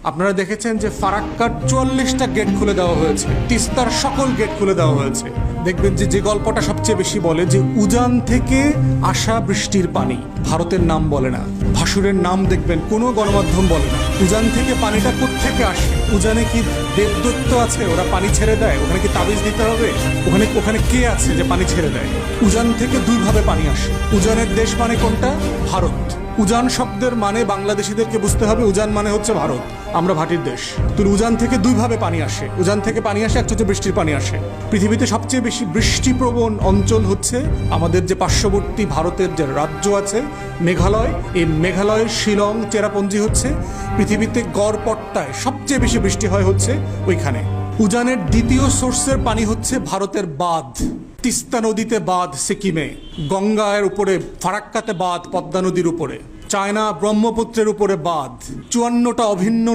আপনারা দেখেছেন যে ফারাক্কার ৪৪টা গেট খুলে দেওয়া হয়েছে, তিস্তার সকল গেট খুলে দেওয়া হয়েছে। দেখবেন যে গল্পটা সবচেয়ে বেশি বলে যে উজান থেকে আসা বৃষ্টির পানি, ভারতের নাম বলে না, ভাসুরের নাম দেখবেন কোনো গণমাধ্যম বলে না। উজান থেকে পানিটা কোত্থেকে আসে? উজানে কি দেবদত্ত আছে ওরা পানি ছেড়ে দেয়? ওখানে কি তাবিজ দিতে হবে? ওখানে কে আছে যে পানি ছেড়ে দেয়? উজান থেকে দুইভাবে পানি আসে। উজানের দেশ মানে কোনটা? ভারত। উজান শব্দের মানে বাংলাদেশিদেরকে বুঝতে হবে, উজান মানে হচ্ছে ভারত, আমরা ভাটির দেশ। তো উজান থেকে দুইভাবে পানি আসে। উজান থেকে পানি আসে, একটা হচ্ছে বৃষ্টির পানি আসে। পৃথিবীতে সবচেয়ে বেশি বৃষ্টিপ্রবণ অঞ্চল হচ্ছে আমাদের যে পার্শ্ববর্তী ভারতের যে রাজ্য আছে মেঘালয়। এই মেঘালয়ের শিলং চেরাপুঞ্জি হচ্ছে পৃথিবীতে গড়পট্টায় সবচেয়ে বেশি বৃষ্টি হয় হচ্ছে ওইখানে। উজানের দ্বিতীয় সোর্সের পানি হচ্ছে ভারতের বাঁধ, তিস্তা নদীতে বাঁধ সিকিমে, গঙ্গার উপরে ফারাক্কাতে বাঁধ পদ্মা নদীর উপরে, চায়না ব্রহ্মপুত্রের উপরে বাঁধ, ৫৪টা অভিন্ন